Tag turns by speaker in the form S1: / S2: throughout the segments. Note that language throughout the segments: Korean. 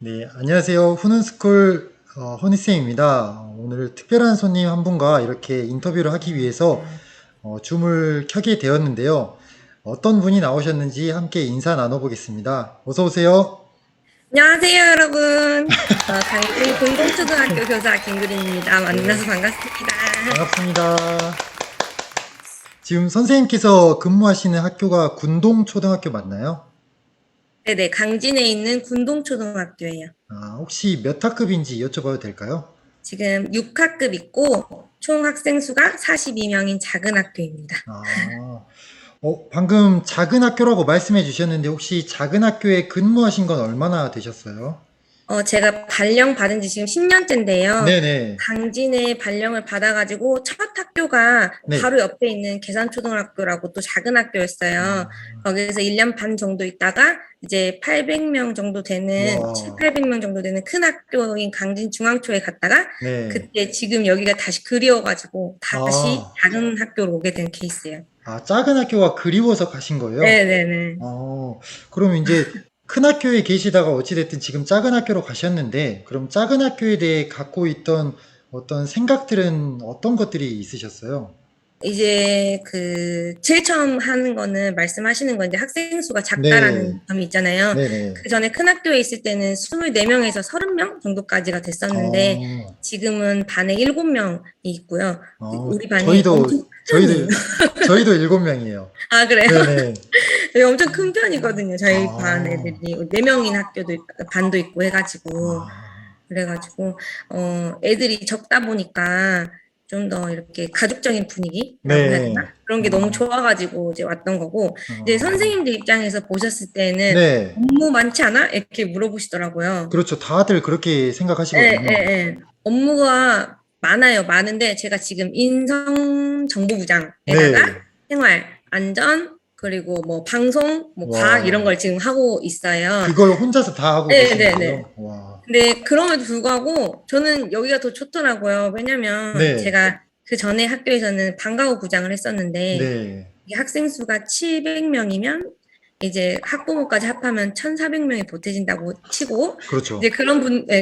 S1: 네, 안녕하세요. 후는스쿨 허니쌤입니다. 오늘 특별한 손님 한 분과 이렇게 인터뷰를 하기 위해서 줌을 켜게 되었는데요. 어떤 분이 나오셨는지 함께 인사 나눠보겠습니다. 어서 오세요.
S2: 안녕하세요, 여러분. 강진 공동초등학교 교사 김그린입니다.
S1: 네,
S2: 만나서 반갑습니다.
S1: 반갑습니다. 지금 선생님께서 근무하시는 학교가 군동초등학교 맞나요?
S2: 네네, 강진에 있는 군동초등학교예요.
S1: 아, 혹시 몇 학급인지 여쭤봐도 될까요?
S2: 지금 6학급 있고 총 학생 수가 42명인 작은 학교입니다.
S1: 아, 방금 작은 학교라고 말씀해 주셨는데 혹시 작은 학교에 근무하신 건 얼마나 되셨어요?
S2: 제가 발령 받은 지 지금 10년째인데요.
S1: 네네.
S2: 강진에 발령을 받아가지고 첫 학교가
S1: 네.
S2: 바로 옆에 있는 계산초등학교라고 또 작은 학교였어요. 거기서 1년 반 정도 있다가 이제 800명 정도 되는, 7,
S1: 와.
S2: 800명 정도 되는 큰 학교인 강진중앙초에 갔다가
S1: 네.
S2: 그때 지금 여기가 다시 그리워가지고 다시
S1: 아,
S2: 작은 학교로 오게 된 케이스예요.
S1: 작은 학교가 그리워서 가신 거예요?
S2: 네네네.
S1: 어, 그럼 이제 큰 학교에 계시다가 어찌됐든 지금 작은 학교로 가셨는데, 그럼 작은 학교에 대해 갖고 있던 어떤 생각들은 어떤 것들이 있으셨어요?
S2: 이제 제일 처음 하는 거는 말씀하시는 건 이제 학생 수가
S1: 네.
S2: 작다라는 점이 있잖아요.
S1: 네네.
S2: 그 전에 큰 학교에 있을 때는 24명에서 30명 정도까지가 됐었는데
S1: 어,
S2: 지금은 반에 7명이 있고요. 우리 반이 엄청
S1: 저희도,
S2: 큰 편이에요.
S1: 저희도 7명이에요.
S2: 아, 그래요?
S1: 네네.
S2: 저희 엄청 큰 편이거든요. 저희 반
S1: 아,
S2: 애들이 4명인 반도 있고 해가지고.
S1: 아,
S2: 그래가지고 애들이 적다 보니까 좀 더 이렇게 가족적인 분위기라고 해야 되나?
S1: 네.
S2: 그런 게 너무 좋아가지고 이제 왔던 거고 이제
S1: 어,
S2: 선생님들 입장에서 보셨을 때는
S1: 네.
S2: 업무 많지 않아? 이렇게 물어보시더라고요.
S1: 그렇죠. 다들 그렇게
S2: 예, 예,
S1: 생각하시거든요.
S2: 예. 업무가 많아요. 많은데 제가 지금 인성정보부장에다가
S1: 네.
S2: 생활, 안전, 그리고 뭐 방송, 뭐 과학 이런
S1: 와.
S2: 걸 지금 하고 있어요.
S1: 그걸 혼자서 다 하고
S2: 네,
S1: 계신
S2: 네, 네.
S1: 거예요? 와.
S2: 근데 그럼에도 불구하고 저는 여기가 더 좋더라고요. 왜냐면
S1: 네.
S2: 제가 그 전에 학교에서는 방과후 부장을 했었는데
S1: 네.
S2: 이게 학생 수가 700명이면 이제 학부모까지 합하면 1,400명이 보태진다고 치고 이제
S1: 그렇죠.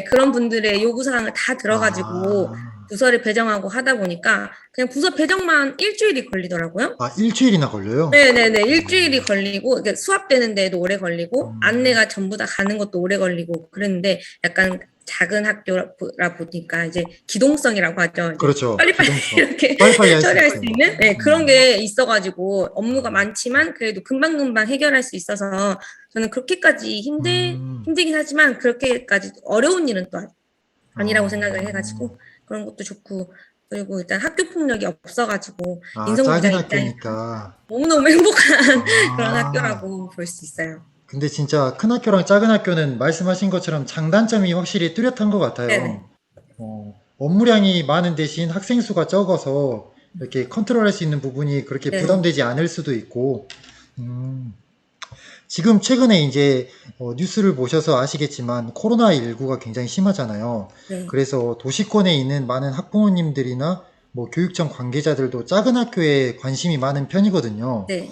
S2: 그런 분들의 요구 사항을 다 들어가지고
S1: 아.
S2: 부서를 배정하고 하다 보니까 그냥 부서 배정만 일주일이 걸리더라고요.
S1: 일주일이나 걸려요?
S2: 네네네. 일주일이 걸리고, 그러니까 수합되는 데도 오래 걸리고,
S1: 음.
S2: 안내가 전부 다 가는 것도 오래 걸리고, 그랬는데, 약간 작은 학교라 보니까, 이제 기동성이라고 하죠. 이제
S1: 그렇죠.
S2: 빨리빨리
S1: 기동성.
S2: 이렇게
S1: 빨리빨리 할 수
S2: 처리할 수
S1: 있죠.
S2: 있는, 네, 그런 게 있어가지고, 업무가 많지만, 그래도 금방금방 해결할 수 있어서, 저는 그렇게까지
S1: 음.
S2: 힘들긴 하지만, 그렇게까지 어려운 일은 또 아니라고 생각을
S1: 어.
S2: 해가지고, 그런 것도 좋고, 그리고 일단 학교 폭력이 없어가지고, 인성부장
S1: 작은
S2: 입장에서
S1: 학교니까.
S2: 너무너무 행복한 그런
S1: 아.
S2: 학교라고 볼 수 있어요.
S1: 근데 진짜 큰 학교랑 작은 학교는 말씀하신 것처럼 장단점이 확실히 뚜렷한 것 같아요.
S2: 네네.
S1: 업무량이 많은 대신 학생 수가 적어서 이렇게 컨트롤할 수 있는 부분이 그렇게
S2: 네.
S1: 부담되지 않을 수도 있고, 음, 지금 최근에 이제 뉴스를 보셔서 아시겠지만 코로나19가 굉장히 심하잖아요.
S2: 네.
S1: 그래서 도시권에 있는 많은 학부모님들이나 뭐 교육청 관계자들도 작은 학교에 관심이 많은 편이거든요.
S2: 네.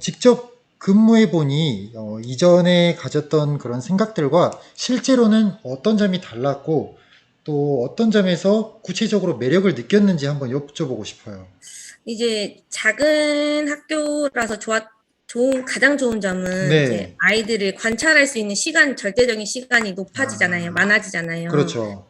S1: 직접 근무해 보니 이전에 가졌던 그런 생각들과 실제로는 어떤 점이 달랐고 또 어떤 점에서 구체적으로 매력을 느꼈는지 한번 여쭤보고 싶어요.
S2: 이제 작은 학교라서 가장 좋은 점은 이제
S1: 네,
S2: 아이들을 관찰할 수 있는 절대적인 시간이 높아지잖아요.
S1: 아,
S2: 많아지잖아요.
S1: 그렇죠.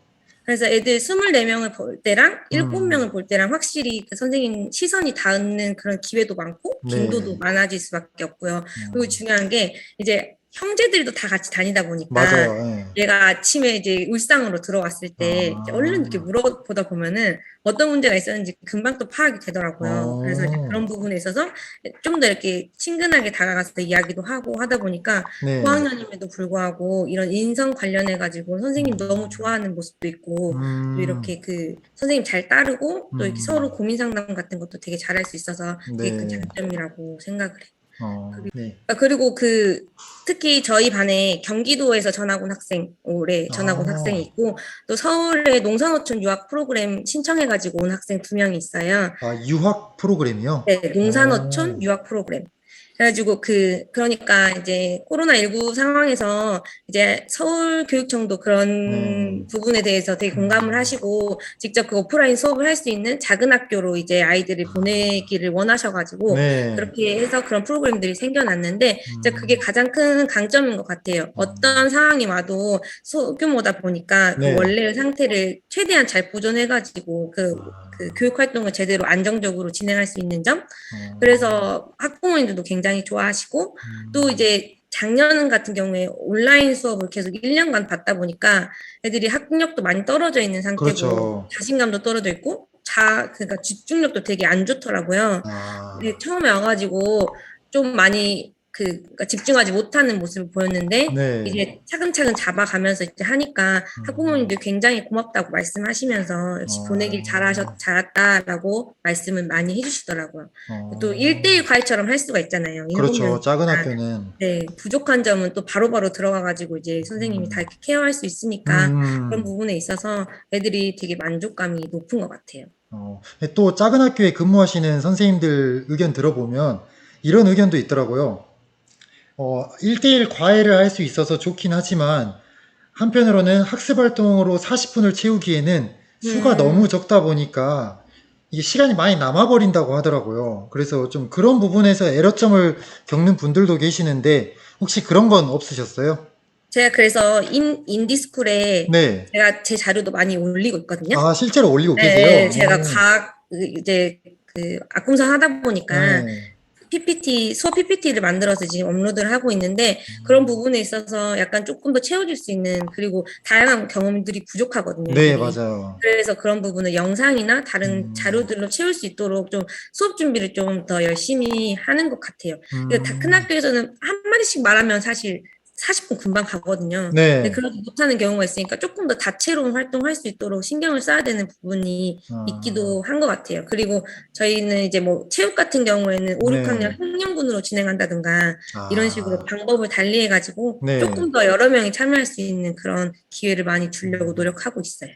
S2: 그래서 애들 24명을 볼 때랑
S1: 음,
S2: 7명을 볼 때랑 확실히 그 선생님 시선이 닿는 그런 기회도 많고 빈도도
S1: 네,
S2: 많아질 수밖에 없고요. 그리고
S1: 음,
S2: 중요한 게 이제 형제들도 다 같이 다니다 보니까
S1: 맞아요. 예.
S2: 얘가 아침에 이제 울상으로 들어왔을 때 이제 얼른 이렇게
S1: 아,
S2: 물어보다 보면은 어떤 문제가 있었는지 금방 또 파악이 되더라고요. 그래서 이제
S1: 어,
S2: 그런 부분에 있어서 좀 더 이렇게 친근하게 다가가서 이야기도 하고 하다 보니까
S1: 네,
S2: 고학년임에도 불구하고 이런 인성 관련해 가지고 선생님 너무 좋아하는 모습도 있고 또
S1: 음,
S2: 이렇게 선생님 잘 따르고 또 이렇게
S1: 음,
S2: 서로 고민 상담 같은 것도 되게 잘할 수 있어서 되게 큰
S1: 네,
S2: 장점이라고 생각을 해요.
S1: 네,
S2: 그리고 특히 저희 반에 경기도에서 전학 온 학생, 올해 전학 온 학생이
S1: 아,
S2: 있고, 또 서울에 농산어촌 유학 프로그램 신청해가지고 온 학생 2명이 있어요.
S1: 유학 프로그램이요?
S2: 네,
S1: 어,
S2: 농산어촌 유학 프로그램. 그래가지고 그러니까 이제 코로나19 상황에서 이제 서울교육청도
S1: 네.
S2: 그런 부분에 대해서 되게 공감을 하시고 직접 그 오프라인 수업을 할 수 있는 작은 학교로 이제 아이들을 보내기를 원하셔가지고
S1: 네.
S2: 그렇게 해서 그런 프로그램들이 생겨났는데 진짜 그게
S1: 음,
S2: 가장 큰 강점인 것 같아요. 어떤 상황이 와도 소규모다 보니까 그
S1: 네.
S2: 원래 상태를 최대한 잘 보존해가지고 그 교육 활동을 제대로 안정적으로 진행할 수 있는 점.
S1: 어,
S2: 그래서 학부모님들도 굉장히 좋아하시고 또
S1: 음,
S2: 이제 작년 같은 경우에 온라인 수업을 계속 1년간 받다 보니까 애들이 학력도 많이 떨어져 있는 상태고
S1: 그렇죠.
S2: 자신감도 떨어져 있고 그러니까 집중력도 되게 안 좋더라고요. 근데
S1: 아,
S2: 처음에 와가지고 좀 많이 그러니까 집중하지 못하는 모습을 보였는데
S1: 네.
S2: 이제 차근차근 잡아가면서 이제 하니까
S1: 음,
S2: 학부모님들 굉장히 고맙다고 말씀하시면서 역시 보내길
S1: 어,
S2: 잘했다라고 말씀을 많이 해주시더라고요. 또
S1: 어,
S2: 1대1 과외처럼 할 수가 있잖아요. 일곱
S1: 그렇죠. 작은
S2: 명이니까.
S1: 학교는.
S2: 네, 부족한 점은 또 바로바로 들어가가지고 이제 선생님이 다
S1: 음,
S2: 이렇게 케어할 수 있으니까 그런
S1: 음,
S2: 부분에 있어서 애들이 되게 만족감이 높은 것 같아요.
S1: 또 작은 학교에 근무하시는 선생님들 의견 들어보면 이런 의견도 있더라고요. 1대1 과외를 할 수 있어서 좋긴 하지만 한편으로는 학습 활동으로 40분을 채우기에는 수가 너무
S2: 음,
S1: 적다 보니까 이게 시간이 많이 남아버린다고 하더라고요. 그래서 좀 그런 부분에서 애로점을 겪는 분들도 계시는데 혹시 그런 건 없으셨어요?
S2: 제가 그래서 인디스쿨에
S1: 네.
S2: 제가 제 자료도 많이 올리고 있거든요.
S1: 아, 실제로 올리고 계세요?
S2: 네, 제가 이제 악공선 하다 보니까
S1: 네.
S2: 수업 PPT를 만들어서 지금 업로드를 하고 있는데 그런 부분에 있어서 약간 조금 더 채워줄 수 있는 그리고 다양한 경험들이 부족하거든요,
S1: 네,
S2: 애들이.
S1: 맞아요.
S2: 그래서 그런 부분을 영상이나 다른
S1: 음,
S2: 자료들로 채울 수 있도록 좀 수업 준비를 좀 더 열심히 하는 것 같아요. 그러니까 다 큰
S1: 음,
S2: 학교에서는 한 마디씩 말하면 사실 40분 금방 가거든요. 근데
S1: 네.
S2: 그러지 못하는 경우가 있으니까 조금 더 다채로운 활동할 수 있도록 신경을 써야 되는 부분이
S1: 아,
S2: 있기도 한 것 같아요. 그리고 저희는 이제 뭐 체육 같은 경우에는 5, 6학년
S1: 네.
S2: 학년군으로 진행한다든가 이런 식으로
S1: 아,
S2: 방법을 달리해가지고
S1: 네.
S2: 조금 더 여러 명이 참여할 수 있는 그런 기회를 많이 주려고 노력하고 있어요.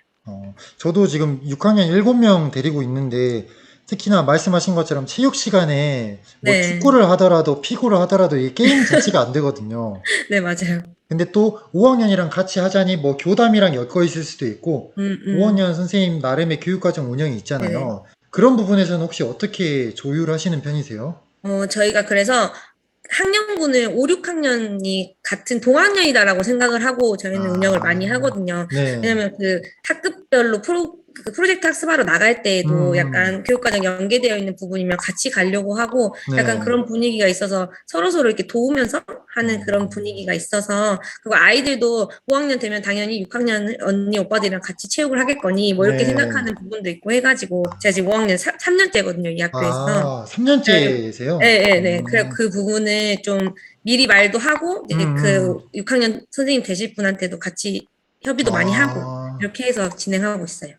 S1: 저도 지금 6학년 7명 데리고 있는데, 특히나 말씀하신 것처럼 체육 시간에 뭐
S2: 네,
S1: 축구를 하더라도 피구를 하더라도 이 게임 자체가 안 되거든요.
S2: 네, 맞아요.
S1: 근데 또 5학년이랑 같이 하자니 뭐 교담이랑 엮어 있을 수도 있고,
S2: 음, 음,
S1: 5학년 선생님 나름의 교육과정 운영이
S2: 네.
S1: 있잖아요. 그런 부분에서는 혹시 어떻게 조율하시는 편이세요?
S2: 저희가 그래서 학년군을 5, 6학년이 같은 동학년이다라고 생각을 하고 저희는 운영을 많이
S1: 아,
S2: 하거든요.
S1: 네.
S2: 왜냐면 그 학급별로 그 프로젝트 학습하러 나갈 때에도
S1: 음,
S2: 약간 교육과정 연계되어 있는 부분이면 같이 가려고 하고 약간
S1: 네.
S2: 그런 분위기가 있어서 서로서로 이렇게 도우면서 하는
S1: 어,
S2: 그런 분위기가 있어서 그리고 아이들도 5학년 되면 당연히 6학년 언니 오빠들이랑 같이 체육을 하겠거니 뭐 이렇게
S1: 네.
S2: 생각하는 부분도 있고 해가지고 제가 지금 5학년 3년째거든요, 이 학교에서.
S1: 아,
S2: 그래가지고
S1: 3년째세요?
S2: 그래 그 부분을 좀 미리 말도 하고 이제
S1: 음.
S2: 그 6학년 선생님 되실 분한테도 같이 협의도 많이 하고
S1: 아,
S2: 이렇게 해서 진행하고 있어요.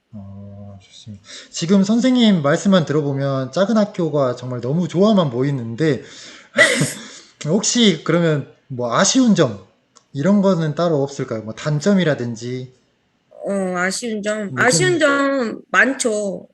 S1: 좋습니다. 지금 선생님 말씀만 들어보면 작은 학교가 정말 너무 좋아만 보이는데, 혹시 그러면 뭐 아쉬운 점, 이런 거는 따로 없을까요? 뭐 단점이라든지, 뭐
S2: 아쉬운
S1: 좀,
S2: 점 많죠.
S1: 어,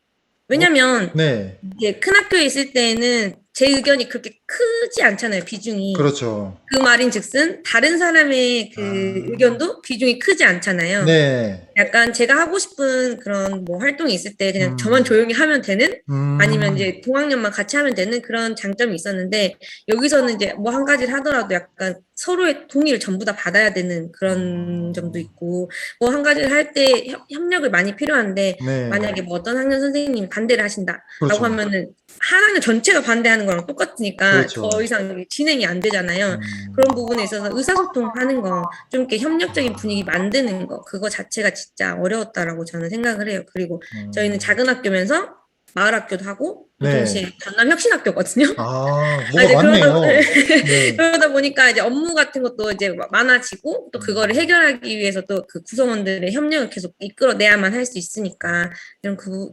S2: 왜냐면
S1: 네,
S2: 이제 큰 학교에 있을 때는 제 의견이 그렇게 크지 않잖아요, 비중이.
S1: 그렇죠.
S2: 그 말인즉슨 다른 사람의 그
S1: 아,
S2: 의견도 비중이 크지 않잖아요.
S1: 네,
S2: 약간 제가 하고 싶은 그런 뭐 활동이 있을 때 그냥 저만
S1: 음,
S2: 조용히 하면 되는 아니면
S1: 음,
S2: 이제 동학년만 같이 하면 되는 그런 장점이 있었는데 여기서는 이제 뭐 한 가지를 하더라도 약간 서로의 동의를 전부 다 받아야 되는 그런 점도
S1: 어,
S2: 있고 뭐 한 가지를 할 때 협력을 많이 필요한데
S1: 네,
S2: 만약에 뭐 어떤 학년 선생님이 반대를 하신다라고
S1: 그렇죠.
S2: 하면은 한 학년 전체가 반대하는 거랑 똑같으니까 더
S1: 그렇죠.
S2: 이상 진행이 안 되잖아요.
S1: 음,
S2: 그런 부분에 있어서 의사소통하는 거, 좀 이렇게 협력적인 분위기 만드는 거, 그거 자체가 진짜 어려웠다라고 저는 생각을 해요. 그리고 저희는
S1: 음,
S2: 작은 학교면서 마을 학교도 하고, 또
S1: 네.
S2: 동시에 전남 혁신학교거든요.
S1: 아,
S2: 아,
S1: 뭐가
S2: 이제
S1: 많네요. 네.
S2: 그러다 보니까 이제 업무 같은 것도 이제 많아지고, 또 그거를
S1: 음,
S2: 해결하기 위해서 또 그 구성원들의 협력을 계속 이끌어내야만 할 수 있으니까,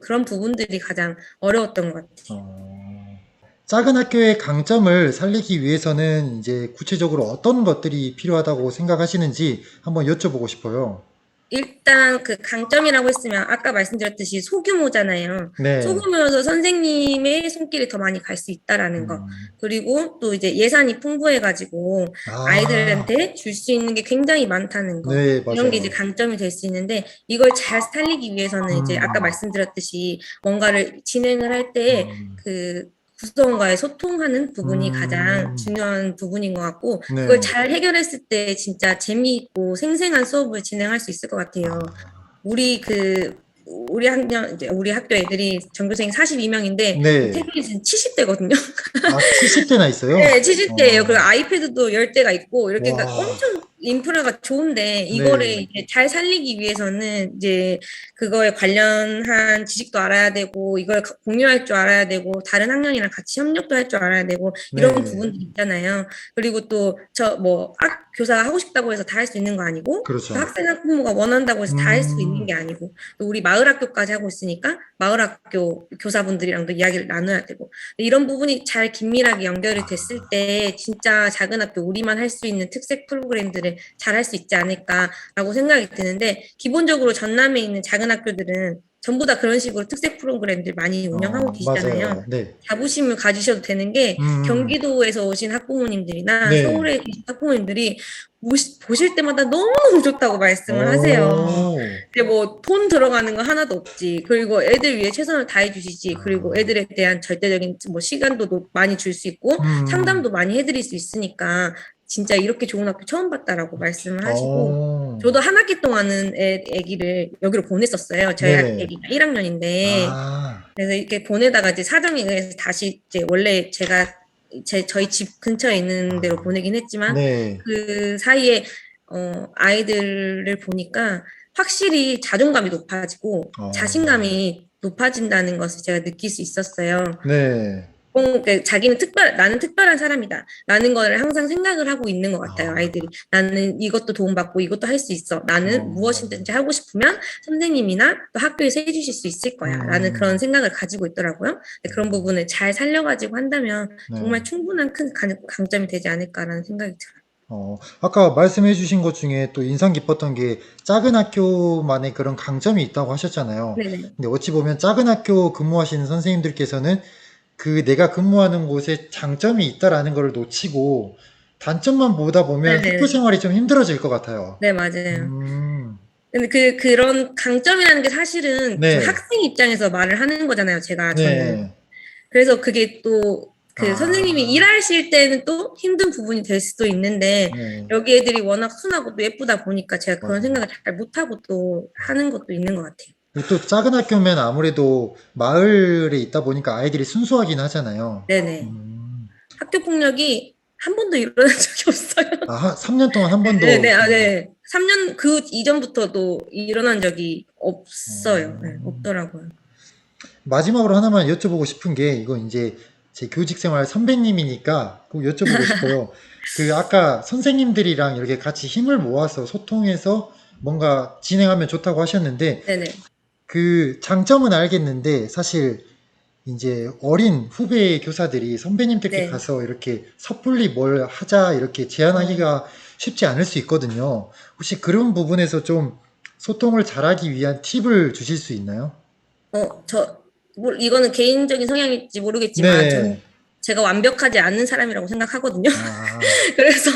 S2: 그런 부분들이 가장 어려웠던 것 같아요.
S1: 어, 작은 학교의 강점을 살리기 위해서는 이제 구체적으로 어떤 것들이 필요하다고 생각하시는지 한번 여쭤보고 싶어요.
S2: 일단 그 강점이라고 했으면 아까 말씀드렸듯이 소규모잖아요.
S1: 네.
S2: 소규모여서 선생님의 손길이 더 많이 갈 수 있다라는 거.
S1: 음.
S2: 그리고 또 이제 예산이 풍부해가지고
S1: 아,
S2: 아이들한테 줄 수 있는 게 굉장히 많다는 거.
S1: 네,
S2: 이런 게 이제
S1: 맞아요.
S2: 강점이 될 수 있는데 이걸 잘 살리기 위해서는 이제 아까
S1: 음,
S2: 말씀드렸듯이 뭔가를 진행을 할 때
S1: 음,
S2: 그 구성원과의 소통하는 부분이 가장
S1: 음,
S2: 중요한 부분인 것 같고 그걸
S1: 네.
S2: 잘 해결했을 때 진짜 재미있고 생생한 수업을 진행할 수 있을 것 같아요.
S1: 아,
S2: 우리 그 우리 학년 이제 우리 학교 애들이 전교생이 42명인데
S1: 네.
S2: 태블릿은 70대거든요.
S1: 아, 70대나 있어요?
S2: 네, 70대예요. 그리고
S1: 어,
S2: 아이패드도 10대가 있고 이렇게 그러니까
S1: 와,
S2: 엄청 인프라가 좋은데 이거를
S1: 네,
S2: 이제 잘 살리기 위해서는 이제 그거에 관련한 지식도 알아야 되고 이걸 공유할 줄 알아야 되고 다른 학년이랑 같이 협력도 할 줄 알아야 되고 이런
S1: 네,
S2: 부분들이 있잖아요. 그리고 또 저 뭐 교사가 하고 싶다고 해서 다 할 수 있는 거 아니고 또
S1: 그렇죠.
S2: 학생 학부모가 원한다고 해서 다 할 수 있는
S1: 음,
S2: 게 아니고 또 우리 마을 학교까지 하고 있으니까 마을 학교 교사분들이랑도 이야기를 나눠야 되고 이런 부분이 잘 긴밀하게 연결이 됐을 때 진짜 작은 학교 우리만 할 수 있는 특색 프로그램들을 잘 할 수 있지 않을까라고 생각이 드는데 기본적으로 전남에 있는 작은 학교들은 전부 다 그런 식으로 특색 프로그램들 많이 운영하고 계시잖아요.
S1: 맞아요. 네.
S2: 자부심을 가지셔도 되는 게
S1: 음,
S2: 경기도에서 오신 학부모님들이나
S1: 네.
S2: 서울에 계신 학부모님들이 보실 때마다 너무너무 좋다고 말씀을 하세요.
S1: 오,
S2: 근데 뭐 돈 들어가는 거 하나도 없지. 그리고 애들 위해 최선을 다해 주시지. 그리고
S1: 아,
S2: 애들에 대한 절대적인 뭐 시간도 많이 줄 수 있고
S1: 음,
S2: 상담도 많이 해드릴 수 있으니까 진짜 이렇게 좋은 학교 처음 봤다라고 말씀을 하시고
S1: 오,
S2: 저도 한 학기 동안은 애기를 여기로 보냈었어요. 저희
S1: 네네.
S2: 애기가 1학년인데
S1: 아,
S2: 그래서 이렇게 보내다가 이제 사정에 의해서 다시 이제 원래 제가 저희 집 근처에 있는 데로 보내긴 했지만
S1: 네.
S2: 그 사이에 아이들을 보니까 확실히 자존감이 높아지고
S1: 어,
S2: 자신감이 높아진다는 것을 제가 느낄 수 있었어요.
S1: 네.
S2: 그러니까 자기는 나는 특별한 사람이다. 라는 거를 항상 생각을 하고 있는 것 같아요,
S1: 아,
S2: 아이들이. 나는 이것도 도움받고 이것도 할 수 있어. 나는
S1: 어,
S2: 무엇이든지 하고 싶으면 선생님이나 또 학교에서 해주실 수 있을 거야. 라는 그런
S1: 음,
S2: 생각을 가지고 있더라고요. 근데 그런 부분을 잘 살려가지고 한다면
S1: 네.
S2: 정말 충분한 큰 강점이 되지 않을까라는 생각이 들어요.
S1: 아까 말씀해 주신 것 중에 또 인상 깊었던 게 작은 학교만의 그런 강점이 있다고 하셨잖아요.
S2: 네네.
S1: 근데 어찌 보면 작은 학교 근무하시는 선생님들께서는 그 내가 근무하는 곳에 장점이 있다라는 걸 놓치고 단점만 보다 보면 학교
S2: 네네.
S1: 생활이 좀 힘들어질 것 같아요.
S2: 네, 맞아요.
S1: 음,
S2: 근데 그런 강점이라는 게 사실은 저
S1: 네,
S2: 학생 입장에서 말을 하는 거잖아요, 저는.
S1: 네,
S2: 그래서 그게 또 그 선생님이
S1: 아,
S2: 일하실 때는 또 힘든 부분이 될 수도 있는데
S1: 네,
S2: 여기 애들이 워낙 순하고 또 예쁘다 보니까 제가 그런
S1: 맞아요.
S2: 생각을 잘 못하고 또 하는 것도 있는 것 같아요.
S1: 그리고 또 작은 학교면 아무래도 마을에 있다 보니까 아이들이 순수하긴 하잖아요.
S2: 네네.
S1: 음,
S2: 학교 폭력이 한 번도 일어난 적이 없어요.
S1: 3년 동안 한 번도,
S2: 네네, 아, 네. 3년 그 이전부터도 일어난 적이 없어요. 네,
S1: 어,
S2: 없더라고요.
S1: 마지막으로 하나만 여쭤보고 싶은 게, 이건 이제 제 교직 생활 선배님이니까 꼭 여쭤보고 싶어요. 그 아까 선생님들이랑 이렇게 같이 힘을 모아서 소통해서 뭔가 진행하면 좋다고 하셨는데,
S2: 네네.
S1: 그 장점은 알겠는데, 사실 이제 어린 후배 교사들이 선배님들께
S2: 네.
S1: 가서 이렇게 섣불리 뭘 하자 이렇게
S2: 어,
S1: 제안하기가 쉽지 않을 수 있거든요. 혹시 그런 부분에서 좀 소통을 잘하기 위한 팁을 주실 수 있나요?
S2: 뭐, 이거는 개인적인 성향일지 모르겠지만,
S1: 네.
S2: 저는 제가 완벽하지 않는 사람이라고 생각하거든요.
S1: 아,
S2: 그래서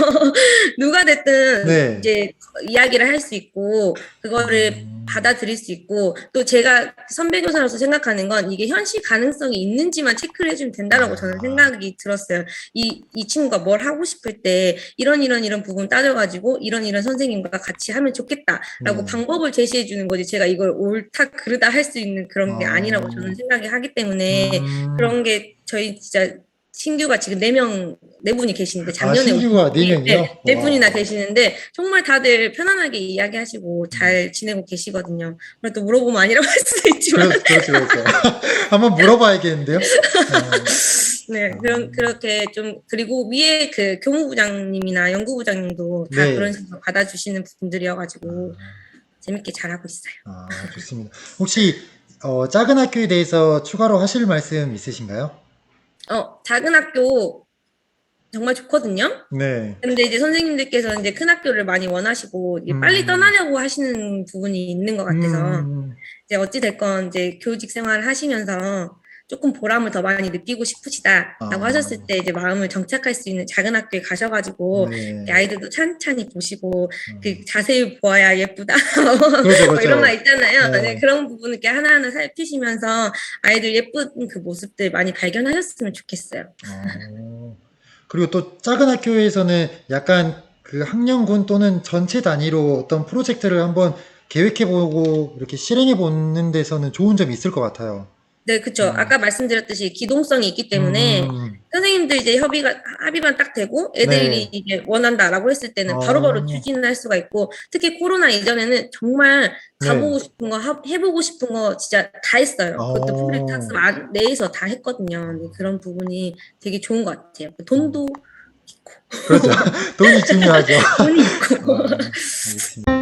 S2: 누가 됐든
S1: 네.
S2: 이제 이야기를 할 수 있고, 그거를 받아들일 수 있고, 또 제가 선배 교사로서 생각하는 건 이게 현실 가능성이 있는지만 체크를 해주면 된다라고 저는
S1: 아,
S2: 생각이 들었어요. 이 친구가 뭘 하고 싶을 때, 이런 부분 따져가지고, 이런 선생님과 같이 하면 좋겠다라고
S1: 네.
S2: 방법을 제시해 주는 거지, 제가 이걸 옳다, 그르다 할 수 있는 그런 게 아니라고 저는
S1: 어,
S2: 생각이 하기 때문에,
S1: 음,
S2: 그런 게 저희 진짜 신규가 지금 4명, 4분이 계시는데,
S1: 아,
S2: 작년에 오신
S1: 신규가
S2: 분이, 네,
S1: 4명이요?
S2: 4분이나
S1: 와.
S2: 계시는데, 정말 다들 편안하게 이야기하시고 잘 지내고 계시거든요. 그래도 물어보면 아니라고 할 수도 있지만,
S1: 그렇죠, 그렇죠. 한번 물어봐야겠는데요? 어,
S2: 네,
S1: 아,
S2: 그렇게 좀, 그리고 위에 그 교무부장님이나 연구부장님도 다 그런
S1: 네.
S2: 식으로 받아주시는 분들이어가지고, 재밌게 잘하고 있어요.
S1: 좋습니다. 혹시 작은 학교에 대해서 추가로 하실 말씀 있으신가요?
S2: 작은 학교, 정말 좋거든요.
S1: 네.
S2: 근데 이제 선생님들께서 이제 큰 학교를 많이 원하시고 이게 빨리
S1: 음,
S2: 떠나려고 하시는 부분이 있는 것 같아서
S1: 음,
S2: 이제 어찌 됐건 이제 교직 생활을 하시면서 조금 보람을 더 많이 느끼고 싶으시다라고 하셨을
S1: 아,
S2: 때 이제 마음을 정착할 수 있는 작은 학교에 가셔가지고 이렇게
S1: 네.
S2: 아이들도 찬찬히 보시고 그
S1: 음,
S2: 자세히 보아야 예쁘다
S1: 그렇죠,
S2: 뭐 이런 말
S1: 그렇죠.
S2: 있잖아요. 네,
S1: 네.
S2: 그런 부분 이렇게 하나하나 살피시면서 아이들 예쁜 그 모습들 많이 발견하셨으면 좋겠어요.
S1: 어, 그리고 또 작은 학교에서는 약간 그 학년군 또는 전체 단위로 어떤 프로젝트를 한번 계획해보고 이렇게 실행해보는 데서는 좋은 점이 있을 것 같아요.
S2: 네, 그쵸.
S1: 음,
S2: 아까 말씀드렸듯이 기동성이 있기 때문에
S1: 음,
S2: 선생님들 이제 합의가 딱 되고 애들이
S1: 네.
S2: 이제 원한다라고 했을 때는 바로바로
S1: 어,
S2: 추진을 할 수가 있고 특히 코로나 이전에는 정말
S1: 네.
S2: 가보고 싶은 거, 해보고 싶은 거 진짜 다 했어요. 그것도 프로젝트
S1: 어,
S2: 학습 내에서 다 했거든요. 근데 그런 부분이 되게 좋은 것 같아요.
S1: 어,
S2: 돈도 있고,
S1: 그렇죠. 돈이 중요하죠.
S2: 돈이 있고.
S1: 알겠습니다.